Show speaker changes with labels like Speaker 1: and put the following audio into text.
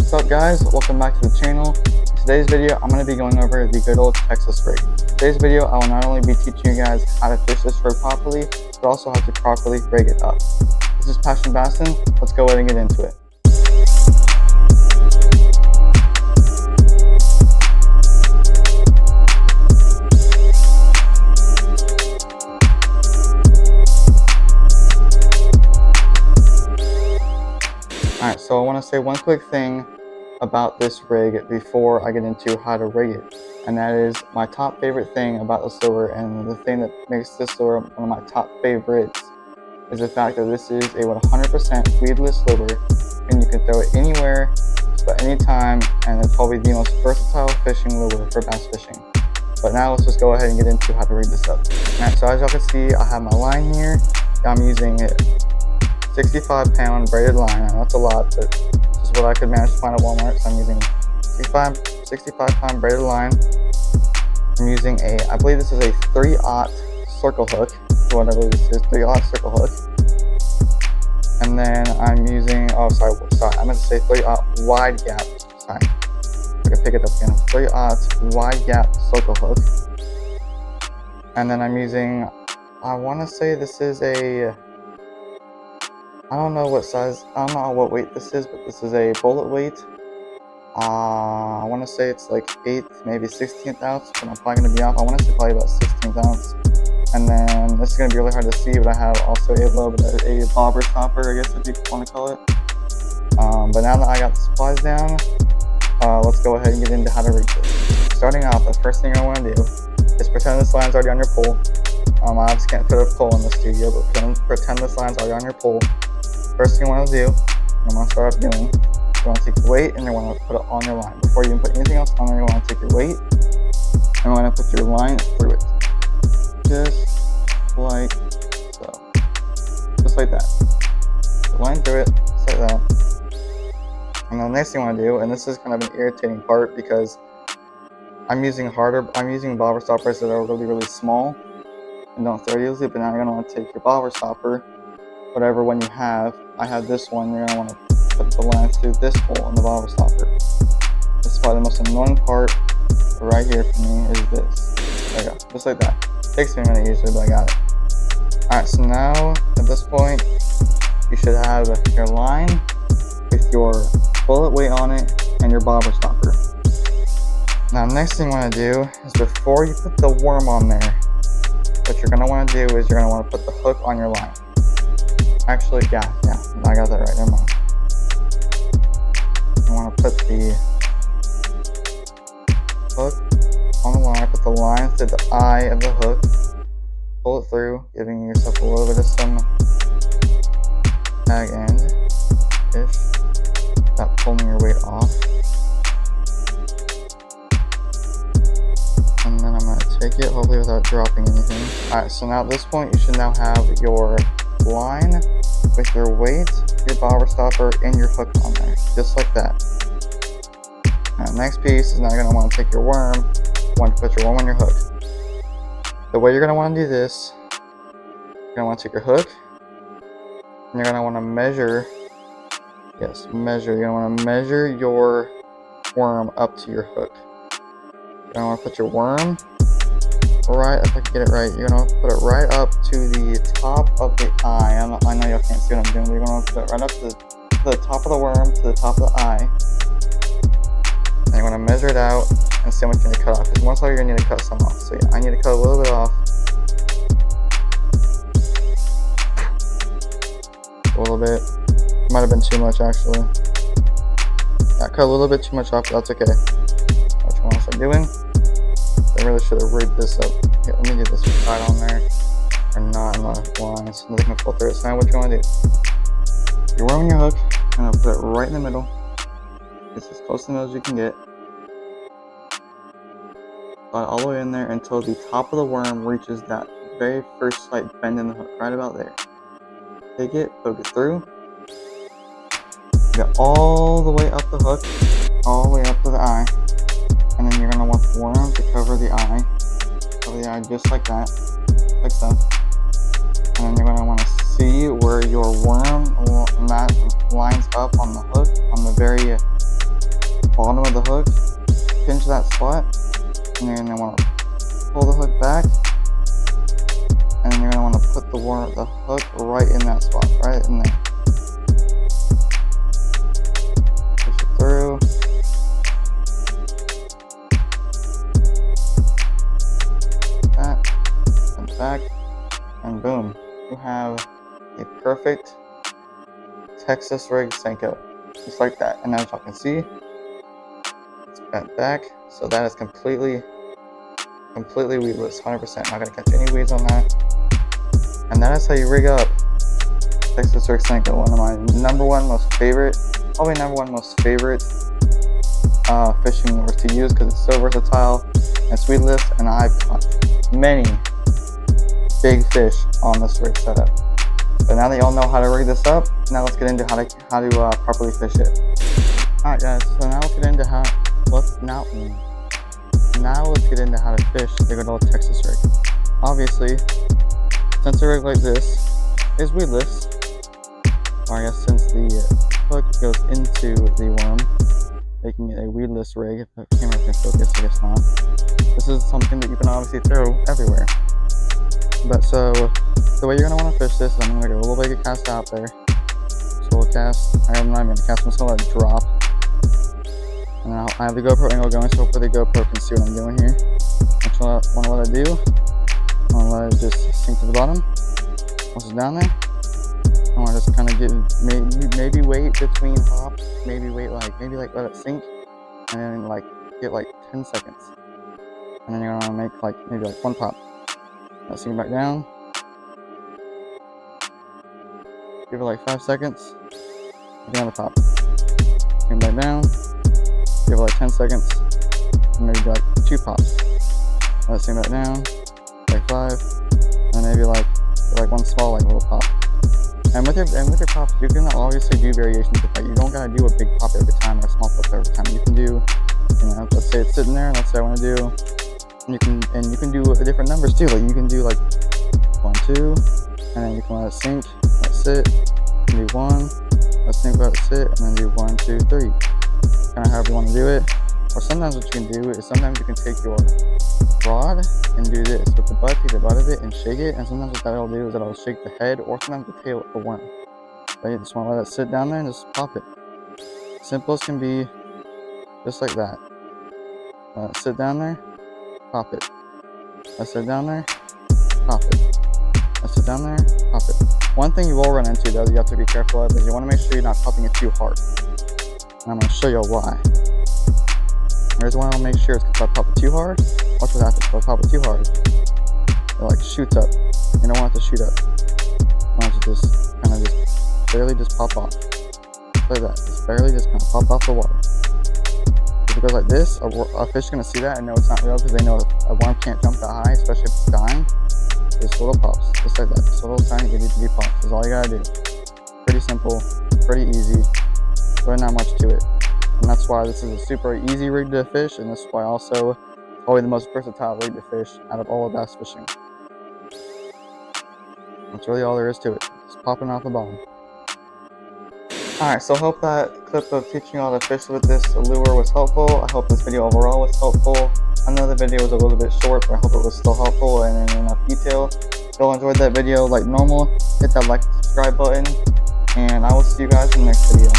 Speaker 1: What's up guys, welcome back to the channel. In today's video I'm going to be going over the good old Texas rig. In today's video I will not only be teaching you guys how to fish this rig properly, but also how to properly rig it up. This is Passion Bassin, let's go ahead and get into it. Alright, so I want to say one quick thing about this rig before I get into how to rig it, and that is my top favorite thing about this lure, and the thing that makes this lure one of my top favorites is the fact that this is a 100% weedless lure, and you can throw it anywhere, just about any time, and it's probably the most versatile fishing lure for bass fishing. But now let's just go ahead and get into how to rig this up. Alright, so as y'all can see, I have my line here. I'm using 65-pound braided line. I know that's a lot, but this is what I could manage to find at Walmart. So I'm using 65-pound braided line. I'm using I believe this is a 3/0 circle hook. What I believe this is, 3/0 circle hook. And then I'm using, sorry, I meant to say 3/0 wide gap. Sorry, I can pick it up again. 3/0 wide gap circle hook. And then I'm using, I want to say this is I don't know what size, I don't know what weight this is, but this is a bullet weight. I want to say it's like 8th, maybe 16th ounce, but I'm probably going to be off. I want to say probably about 16th ounce. And then this is going to be really hard to see, but I have also a little bit of a bobber stopper, I guess if you want to call it. But now that I got the supplies down, let's go ahead and get into how to rig this. Starting off, the first thing I want to do is pretend this line's already on your pole. I obviously can't put a pole in the studio, but pretend this line's already on your pole. First thing you want to do, you want to start off doing, you want to take your weight and you want to put it on your line. Before you even put anything else on there, you want to take your weight and you want to put your line through it. Just like so. Just like that. The line through it, just like that. And then the next thing you want to do, and this is kind of an irritating part because I'm using bobber stoppers that are really small and don't throw easily, but now you're going to want to take your bobber stopper, whatever one you have. I have this one. You're going to want to put the line through this hole in the bobber stopper. This is probably the most annoying part right here for me is this. There you go, just like that. Takes me a minute usually, but I got it. Alright, so now at this point you should have your line with your bullet weight on it and your bobber stopper. Now next thing you want to do is before you put the worm on there, what you're going to want to do is you're going to want to put the hook on your line. Actually, yeah, I got that right, never mind. You want to put the hook on the line, put the line through the eye of the hook, pull it through, giving yourself a little bit of some tag end-ish, without pulling your weight off. And then I'm going to take it, hopefully without dropping anything. Alright, so now at this point you should now have your line with your weight, your bobber stopper, and your hook on there, just like that. Now next piece is now you're going to want to take your worm, you want to put your worm on your hook. The way you're going to want to do this, you're going to want to take your hook, and you're going to want to measure, you're going to want to measure your worm up to your hook. You're going to want to put your worm right, if I can get it right, you're going to put it right up to the top of the eye. I know y'all can't see what I'm doing, but you're going to put it right up to the top of the worm, to the top of the eye. And you're going to measure it out and see how much you need to cut off, because most likely you're going to need to cut some off. So yeah, I need to cut a little bit off. A little bit. Might have been too much actually. Yeah, I cut a little bit too much off, but that's okay. What you want to start doing, I really should have rigged this up. Here, let me get this tied on there, or not in the line, so nothing can pull through it. So now what you want to do, you're worming your hook, and I'll put it right in the middle. It's as close to the middle as you can get. Slide all the way in there until the top of the worm reaches that very first slight bend in the hook, right about there. Take it, poke it through, get all the way up the hook, all the way up to the eye. And then you're going to want the worm to cover the eye just like that, like so. And then you're going to want to see where your worm lines up on the hook, on the very bottom of the hook, pinch that spot, and you're going to want to pull the hook back, and then you're going to want to put the hook right in that spot, right in there. Push it through. Back, and boom, you have a perfect Texas rig Senko, just like that. And as y'all can see, it's bent back, so that is completely weedless, 100%. Not gonna catch any weeds on that. And that is how you rig up Texas rig Senko. One of my number one most favorite fishing lures to use because it's so versatile and it's weedless, and I've caught many big fish on this rig setup. But now that y'all know how to rig this up, now let's get into how to properly fish it. Alright guys, so now let's get into how to fish the good old Texas rig. Obviously, since a rig like this is weedless, or I guess since the hook goes into the worm, making it a weedless rig, if the camera can focus, I guess not. This is something that you can obviously throw everywhere. But so, the way you're going to want to fish this is I'm going to make a little bit of cast out there. So we'll cast, I'm not even going to cast, I'm just going to let it drop. And then I have the GoPro angle going, so hopefully the GoPro can see what I'm doing here. That's what I want to let it do. I want to let it just sink to the bottom. Once it's down there, I want to just kind of get, maybe wait between hops, maybe let it sink, and then get 10 seconds. And then you're going to make maybe one pop. Let's sink back down. Give it 5 seconds. Another pop. Sink back down. Give it 10 seconds. And maybe 2 pops. Let's sink back down. 5. And maybe one small little pop. And with your pops, you can obviously do variations with that. You don't gotta do a big pop every time or a small pop every time. You can do, let's say it's sitting there. Let's say I want to do. You can do different numbers too. You can do 1, 2, and then you can let it sink, let it sit, and do 1, let it sink, let it sit, and then do 1, 2, 3. Kind of however you want to do it. Or sometimes what you can do is sometimes you can take your rod and do this with the butt, take the butt of it and shake it. And sometimes what that'll do is it'll shake the head or sometimes the tail of the worm. So you just want to let it sit down there and just pop it. Simple as can be, just like that. Let it sit down there. Pop it. Let's sit down there, pop it. Let's sit down there, pop it. One thing you will run into though that you have to be careful of is you want to make sure you're not popping it too hard. And I'm going to show you why. The reason why I'll make sure is because if I pop it too hard, watch what happens. If I pop it too hard, it shoots up. You don't want it to shoot up. You want it to just barely just pop off. Like that. Just barely just kind of pop off the water. If it goes like this, a fish is going to see that and know it's not real because they know a worm can't jump that high, especially if it's dying. Just little pops, just like that. Just little tiny itty bitty pops. That's all you gotta do. Pretty simple, pretty easy. Really not much to it. And that's why this is a super easy rig to fish, and this is why also probably the most versatile rig to fish out of all of bass fishing. That's really all there is to it. Just popping off the bottom. Alright, so I hope that clip of teaching you how to fish with this lure was helpful. I hope this video overall was helpful. I know the video was a little bit short, but I hope it was still helpful and in enough detail. If y'all enjoyed that video like normal, hit that like and subscribe button, and I will see you guys in the next video.